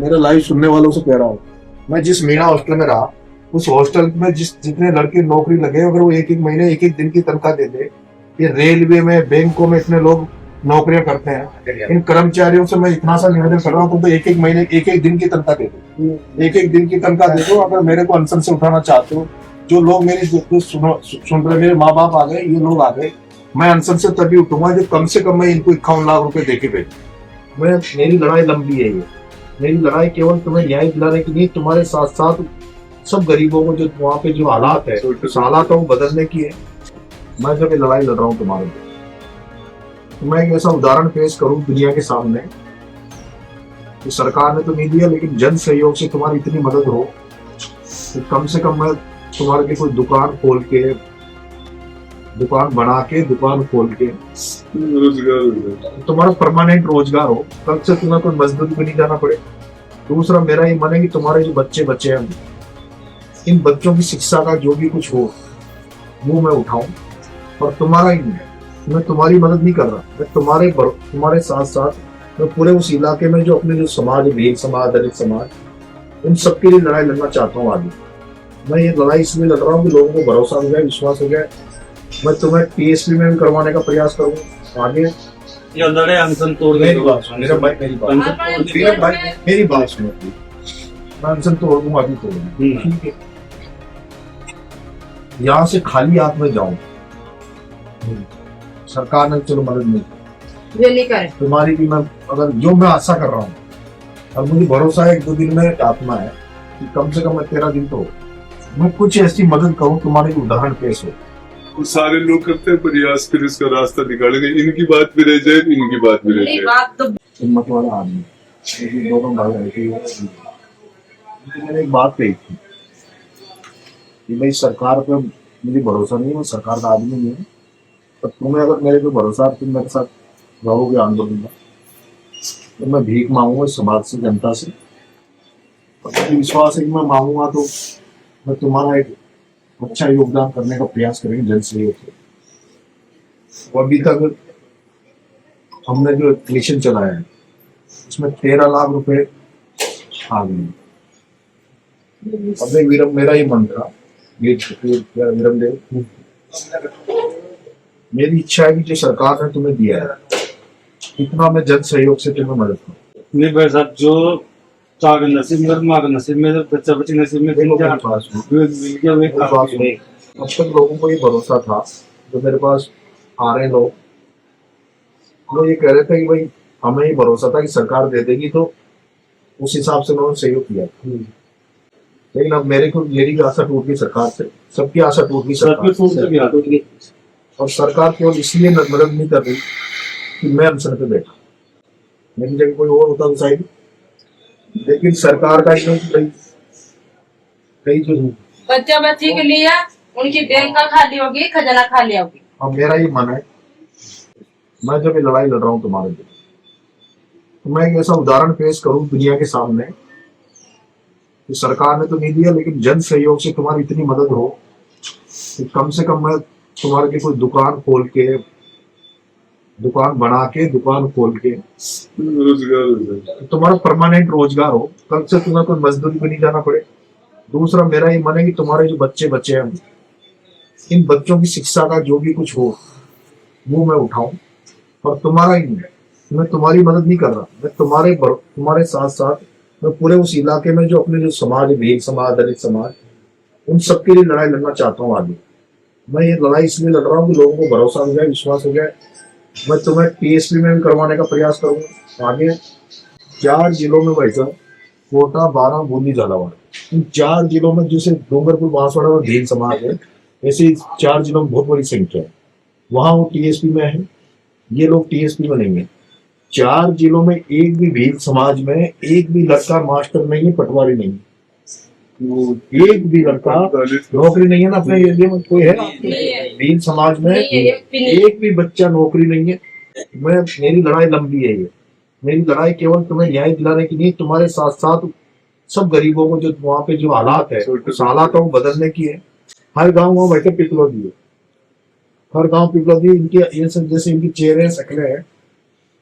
मेरा लाइव सुनने वालों से कह रहा हूँ, मैं जिस मीणा हॉस्टल में रहा, उस हॉस्टल में जितने लड़के नौकरी लगे, अगर वो एक एक महीने एक एक दिन की तनख्वाह दे दे, ये रेलवे में, बैंकों में इतने लोग नौकरियां करते हैं, इन कर्मचारियों से मैं इतना सा निवेदन कर रहा हूँ, तुम तो एक एक महीने एक एक दिन की तनख्वाह दे दो, एक एक दिन की तनख्वाह दे दो। अगर मेरे को अनशन से उठाना चाहते हो, जो लोग मेरी सुन रहे, मेरे माँ बाप आ गए, ये लोग आ गए, मैं अनशन से तभी उठूंगा जब कम से कम मैं इनको 51 लाख रुपए देके भेजूं। मेरी लड़ाई लंबी है, ये मेरी लड़ाई केवल तुम्हें न्याय दिलाने के लिए, तुम्हारे साथ साथ सब गरीबों को, जो वहाँ पे जो हालात है, उस हालातों को बदलने की है। मैं जब ये लड़ाई लड़ रहा हूँ तुम्हारे लिए, तो मैं एक ऐसा उदाहरण पेश करूं दुनिया के सामने कि सरकार ने तो नहीं दिया, लेकिन जन सहयोग से तुम्हारी इतनी मदद हो कि कम से कम मैं तुम्हारे लिए कोई दुकान खोल के, दुकान बना के, दुकान खोल के रोजगार, तुम्हारा परमानेंट रोजगार हो, कल से तुम्हें कोई मजदूरी पे नहीं जाना पड़े। दूसरा, मेरा ये मन है कि तुम्हारे जो बच्चे हैं, इन बच्चों की शिक्षा का जो भी कुछ हो वो मैं उठाऊं, और तुम्हारा ही नहीं, मैं तुम्हारी मदद नहीं कर रहा, मैं तुम्हारे साथ साथ मैं पूरे उस इलाके में जो अपने जो समाज, भील समाज, दलित समाज, उन सबके लिए लड़ाई लड़ना चाहता हूँ आगे। मैं ये लड़ाई इसलिए लड़ रहा हूँ कि लोगों को भरोसा हो जाए, विश्वास हो जाए। मैं तुम्हें टीएसपी में भी करवाने का प्रयास करूंगा आगे। ये लड़े अनशन तोड़ मेरी बात सुनो, मेरी बात सुनो, मैं अनशन तोड़ दूंगा, अभी तोड़ दूंगा, ठीक है? यहाँ से खाली हाथ में जाऊं, सरकार ने चलो मदद नहीं करे तुम्हारी भी, मैं अगर जो मैं आशा कर रहा हूँ, और मुझे भरोसा है 1-2 दिन में आत्मा है कि कम से कम 13 दिन तो मैं कुछ ऐसी मदद करूँ, तुम्हारे उदाहरण पेश हो। सारे लोग करते हैं प्रयास, फिर इसका रास्ता निकालेंगे, इनकी बात भी रह जाए, इनकी बात भी रह जाए। हिम्मत वाला आदमी, दोनों भाई रहते, मैंने एक बात कही थी कि भाई सरकार पे मुझे भरोसा नहीं है, सरकार का आदमी नहीं है, तो तुम्हें अगर मेरे पे भरोसा है, तुम मेरे साथ रहोगे आंदोलन में, तो मैं भीख मांगूंगा समाज से, जनता से, और विश्वास है कि मैं मांगूंगा तो मैं तुम्हारा एक अच्छा योगदान करने का प्रयास करेंगे जन सहयोग से। अभी तक हमने जो मिशन चलाया है उसमें 13 लाख रुपए आ गए। अब मेरा ही मन था, विरम देव, मेरी इच्छा है कि जो सरकार ने तुम्हें दिया है, इतना मैं जन सहयोग से तुम्हें मदद करूं। नहीं भाई साहब, जो चार नसीब में, माँ का नसीब में, बच्चा बच्ची नसीब में, अब तक लोगों को ये भरोसा था, जो मेरे पास आ रहे लोग, वो ये कह रहे थे कि भाई हमें ये भरोसा था कि सरकार दे देगी, तो उस हिसाब से उन्होंने सहयोग किया। लेकिन अब मेरी आशा टूट गई सरकार से, सबकी आशा टूट गई सरकार से, और सरकार केवल इसलिए मदद नहीं कर रही कि मैं अनशन पे बैठा, मेरी जगह कोई और होता तो शायद, लेकिन सरकार का कई जो बच्चा बच्ची के लिए उनकी बैंक का खाली होगी, खजाना खाली होगी। अब मेरा ये मन है, मैं जब ये लड़ाई लड़ रहा हूँ तुम्हारे लिए, तो मैं एक ऐसा उदाहरण पेश करूं दुनिया के सामने कि सरकार ने तो नहीं दिया, लेकिन जन सहयोग से तुम्हारी इतनी मदद हो कि कम से कम मैं तुम्हारे लिए कोई दुकान खोल के, दुकान बना के, दुकान खोल के रोजगार, तुम्हारा परमानेंट रोजगार हो, कल से तुम्हें कोई मजदूरी पे नहीं जाना पड़े। दूसरा, मेरा ये मन है कि तुम्हारे जो बच्चे हैं, इन बच्चों की शिक्षा का जो भी कुछ हो वो मैं उठाऊं, और तुम्हारा ही नहीं, मैं तुम्हारी मदद नहीं कर रहा, मैं तुम्हारे साथ साथ मैं पूरे उस इलाके में जो अपने जो समाज, भील समाज, दलित समाज, उन सबके लिए लड़ाई लड़ना चाहता हूँ आगे। मैं ये लड़ाई इसलिए लड़ रहा हूँ कि लोगों को भरोसा हो जाए, विश्वास हो जाए। मैं तुम्हें टीएसपी में भी करवाने का प्रयास करूंगा आगे। 4 जिलों में भाई साहब, कोटा, बारां, बूंदी, झालावाड़, इन 4 जिलों में जैसे डूंगरपुर, बांसवाड़ा और भील समाज है, ऐसे 4 जिलों में बहुत बड़ी संख्या है, वहां वो टीएसपी में है, ये लोग टीएसपी में नहीं है। 4 जिलों में एक भी भील समाज में एक भी लड़का मास्टर नहीं है, पटवारी नहीं है, एक भी लड़का नौकरी नहीं है ना अपने एरिया में, कोई है भील समाज में एक भी बच्चा नौकरी नहीं है। मेरी लड़ाई लंबी है, ये मेरी लड़ाई केवल तुम्हें न्याय दिलाने की नहीं, तुम्हारे साथ साथ सब गरीबों को, जो वहाँ पे जो हालात है, उस हालातों को बदलने की है। हर गाँव वहाँ बैठे पिपलौदी है, हर गाँव पिपलौदी, इनके जैसे इनकी चेहरे शक्लें हैं,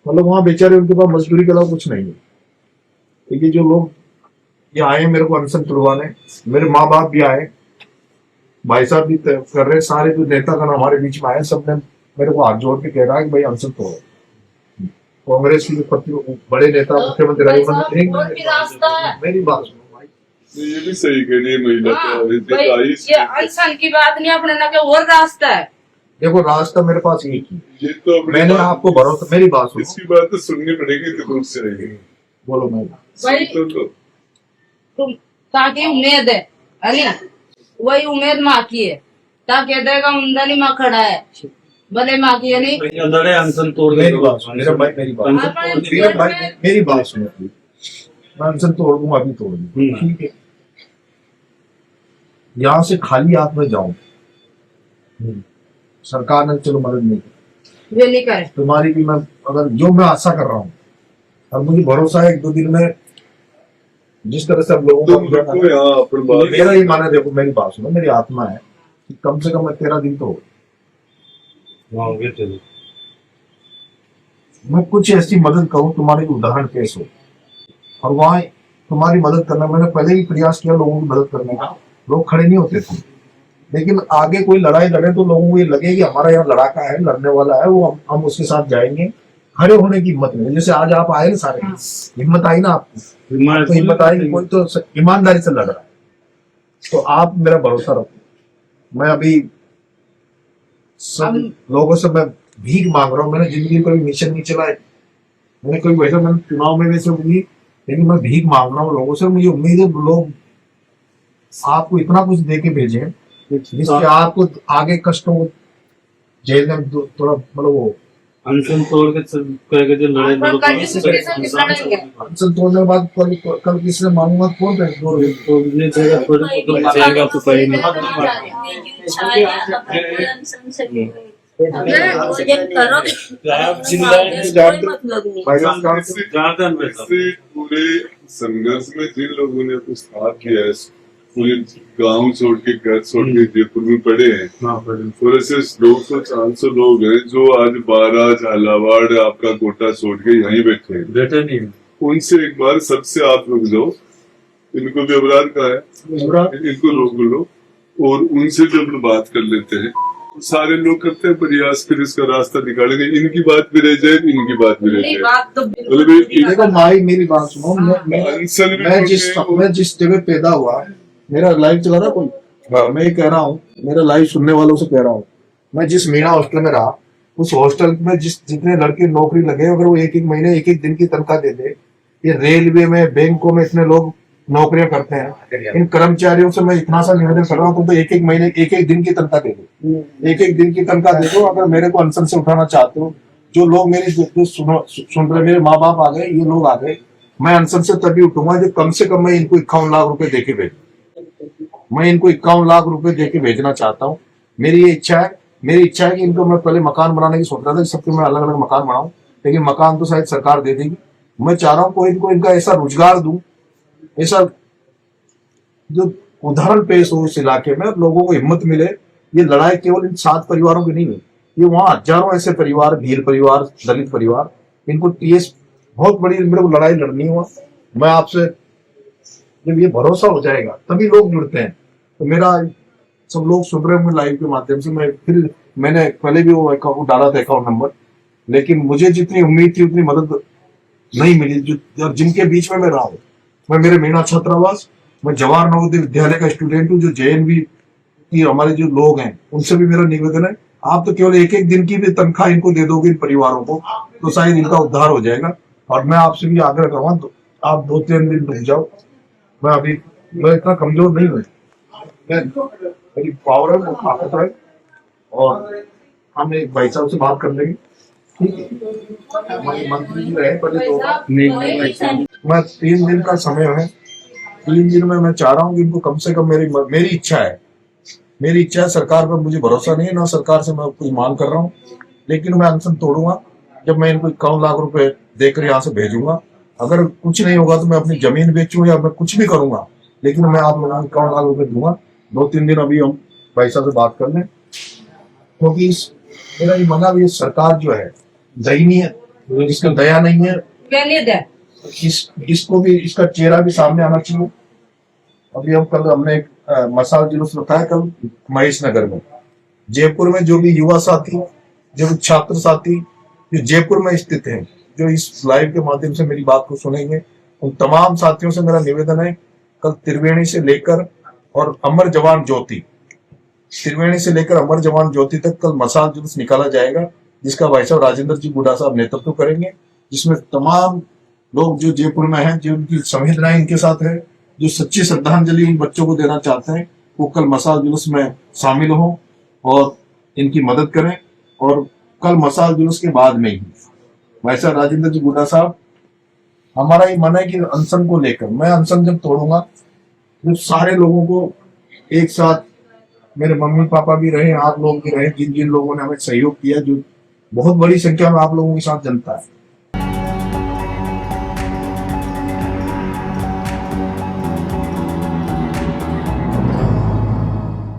मतलब वहाँ बेचारे उनके पास मजदूरी के अलावा कुछ नहीं है। क्योंकि जो लोग ये आए मेरे को अनशन तुड़वाने, मेरे माँ बाप भी आए, भाई साहब भी कर रहे, सारे जो नेतागण हमारे बीच में आए, सबने मेरे को हाथ जोड़ के कह रहा है कि भाई अनशन तोड़ो। कांग्रेस की जो बड़े नेता मुख्यमंत्री रहे और भी रास्ता है। मेरी बात सुनो भाई, ये भी सही कह रही है महिला हाँ, तो भाई, ये अनशन की बात नहीं, अपने ना के और रास्ता है। देखो रास्ता मेरे पास एक ही, ये तो अपनी मैंने बात- आपको भरोसा, मेरी बात सुनो, इसकी बात तो सुननी पड़ेगी तो दूर से रहेगी बोलो मैं भाई तो तुम ताकि उम्मीद है नहीं, वही उम्मीद माँ की है, ताकि देगा उमदानी माँ खड़ा है, भले माँ की है नहीं। लड़े अनशन तोड़ मेरी बात सुनो, मेरा भाई मेरी बात अनशन हाँ, तोड़ दी। मेरा भाई मेरी बात सुनो प्लीज। मैं अनशन तोड़ दूंगा, अभी तोड़ दूंगा, ठीक है। यहाँ से खाली हाथ में जाऊं, सरकार ने चलो मदद नहीं की, वे नहीं करे। तुम्हारी भी मैं अगर जो मैं आशा कर रहा हूँ, और मुझे भरोसा है 1-2 दिन में जिस तरह से अब लोगों तुम देखो का यहाँ अपन बात मेरा ही माना, देखो मेरी बात सुनो, मेरी आत्मा है कि कम से कम 13 दिन तो हो, हाँ, ये चलो। मैं कुछ ऐसी मदद करूं तुम्हारी उदाहरण पेश हो, और वहां तुम्हारी मदद करना, मैंने पहले ही प्रयास किया लोगों की मदद करने का, लोग खड़े नहीं होते थे, लेकिन आगे कोई लड़ाई लड़े तो लोगों को ये लगे कि हमारा यहाँ लड़ाका है, लड़ने वाला है, वो हम उसके साथ जाएंगे, खड़े होने की हिम्मत नहीं। जैसे आज आप आए ना सारे, हिम्मत आई ना आपको, तो हिम्मत आई कि कोई तो ईमानदारी से लड़ रहा है, तो आप मेरा भरोसा रखो। मैं अभी सब लोगों से मैं भीख मांग रहा हूँ, मैंने जिंदगी में कोई मिशन नहीं चलाए, मैंने कोई वैसा, मैंने चुनाव में वैसे हुई, लेकिन मैं भीख मांग रहा हूँ लोगों से। मुझे उम्मीद है लोग आपको इतना कुछ दे के भेजे जिससे आपको आगे कष्टों को झेलने में थोड़ा मतलब वो अनशन तोड़ के कह जो लड़ाई अपन लड़ो कल किसी के साथ लड़ेंगे। अनशन तोड़ने के बाद कल किसी से मांगूंगा कौन दो तो ये जगह थोड़ी तो जाएगा तो कहीं नहीं। इससे पूरे संघर्ष में जिन लोगों ने कुछ साथ किया है, पूरे गांव छोड़ के घर छोड़ के जयपुर में पड़े हैं, थोड़े से 200-400 लोग हैं जो आज बारा झालावाड़ आपका कोटा छोड़ के यहीं बैठे हैं। बेटा नहीं उनसे एक बार सबसे आप रुक जाओ, इनको भी अबरार का है, इनको रोक लो और उनसे जब बात कर लेते हैं, सारे लोग करते हैं प्रयास, फिर इसका रास्ता निकालेंगे, इनकी बात भी रह जाए, इनकी बात भी रह नहीं, जाए। बात तो मतलब ये- देखो माई मेरी बात सुनो, अनशन भी मैं जिस जगह पैदा हुआ, मेरा लाइव चला रहा कोई, मैं ये कह रहा हूँ, मेरा लाइव सुनने वालों से कह रहा हूँ, मैं जिस मीणा हॉस्टल में रहा, उस हॉस्टल में जितने लड़के नौकरी लगे, अगर वो एक महीने एक दिन की तनख्वाह दे दे, ये रेलवे में बैंकों में इतने लोग नौकरियां करते हैं, इन कर्मचारियों से मैं इतना सा निवेदन कर रहा हूँ, तुम तो एक महीने एक दिन की तनख्वाह दे दो, एक दिन की तनख्वाह दे दो। अगर मेरे को अनशन से उठाना चाहते हो, जो लोग मेरी जो सुन रहे, मेरे माँ बाप आ गए, ये लोग आ गए, मैं अनशन से तभी उठूंगा जब कम से कम मैं इनको 51 लाख रुपए देके भेजूं। मैं इनको 51 लाख रुपए देके भेजना चाहता हूँ। मेरी ये इच्छा है, मेरी इच्छा है कि इनको, मैं पहले मकान बनाने की सोच रहा था, सबके मैं अलग अलग मकान बनाऊं, लेकिन मकान तो शायद सरकार दे देगी। मैं चाह रहा हूँ कोई इनको इनका ऐसा रोजगार दूं, ऐसा जो उदाहरण पेश हो इस इलाके में, लोगों को हिम्मत मिले। ये लड़ाई केवल इन 7 परिवारों की नहीं है, ये वहां हजारों ऐसे परिवार, भील परिवार, दलित परिवार, इनको टीएस बहुत बड़ी मेरे को लड़ाई लड़नी हुआ। मैं आपसे जब ये भरोसा हो जाएगा तभी लोग जुड़ते हैं। तो मेरा सब लोग सुन रहे होंगे लाइव के माध्यम से, मैंने पहले भी वो अकाउंट डाला था, अकाउंट नंबर, लेकिन मुझे जितनी उम्मीद थी उतनी मदद नहीं मिली। जो जिनके बीच में मैं रहा हूँ, मैं मेरे मीणा छात्रावास, मैं जवाहर नवोदय विद्यालय का स्टूडेंट हूँ, जो जेएनवी की हमारे जो लोग हैं उनसे भी मेरा निवेदन है, आप तो केवल एक दिन की भी तनख्वाह इनको दे दोगे इन परिवारों को, तो शायद इनका उद्धार हो जाएगा। और मैं आपसे भी आग्रह करूंगा, तो आप 2-3 दिन रुक जाओ। मैं इतना कमजोर नहीं हूँ, मेरी पावर है, ताकत है, और हम एक भाई साहब से बात कर लेंगे, ठीक है। हमारे मंत्री जी रहे पहले तो, मैं 3 दिन का समय है, 3 दिन में मैं चाह रहा हूँ कि इनको कम से कम, मेरी इच्छा है, सरकार पर मुझे भरोसा नहीं है, ना सरकार से मैं कुछ मांग कर रहा हूँ, लेकिन मैं अनशन तोड़ूंगा जब मैं इनको 51 लाख रुपए देकर यहाँ से भेजूंगा। अगर कुछ नहीं होगा तो मैं अपनी जमीन बेचूं या मैं कुछ भी करूंगा, लेकिन मैं आप लोगों को 51 लाख रुपए दूंगा। 2-3 दिन अभी हम भाई साहब से बात कर लें, क्योंकि मेरा ये मना भी, सरकार जो है दयनीय है, इसका दया नहीं है, कहने दे इसको भी, इसका चेहरा भी सामने आना चाहिए। अभी हमने एक मसाल जुलूस रखा है कल महेश नगर में। जयपुर में जो भी युवा साथी, जो भी छात्र साथी जो जयपुर में स्थित हैं, जो इस लाइव के माध्यम से मेरी बात को सुनेंगे, उन तमाम साथियों से मेरा निवेदन है, कल त्रिवेणी से लेकर और अमर जवान ज्योति, त्रिवेणी से लेकर अमर जवान ज्योति तक कल मसाल जुलूस निकाला जाएगा, जिसका भाई साहब राजेंद्र जी बुड्ढा साहब नेतृत्व करेंगे, जिसमें तमाम लोग जो जयपुर में हैं, जो उनकी संवेदनाएं इनके साथ है, जो सच्ची श्रद्धांजलि उन बच्चों को देना चाहते हैं, वो कल मसाल जुलूस में शामिल हों और इनकी मदद करें। और कल मसाल जुलूस के बाद में ही भाई साहब राजेंद्र जी बुड्ढा साहब, हमारा ये मन है कि अनशन को लेकर, मैं अनशन जब तोड़ूंगा जब सारे लोगों को एक साथ, मेरे मम्मी पापा भी रहे, आप लोग भी रहे, जिन जिन लोगों ने हमें सहयोग किया, जो बहुत बड़ी संख्या में आप लोगों के साथ जनता है,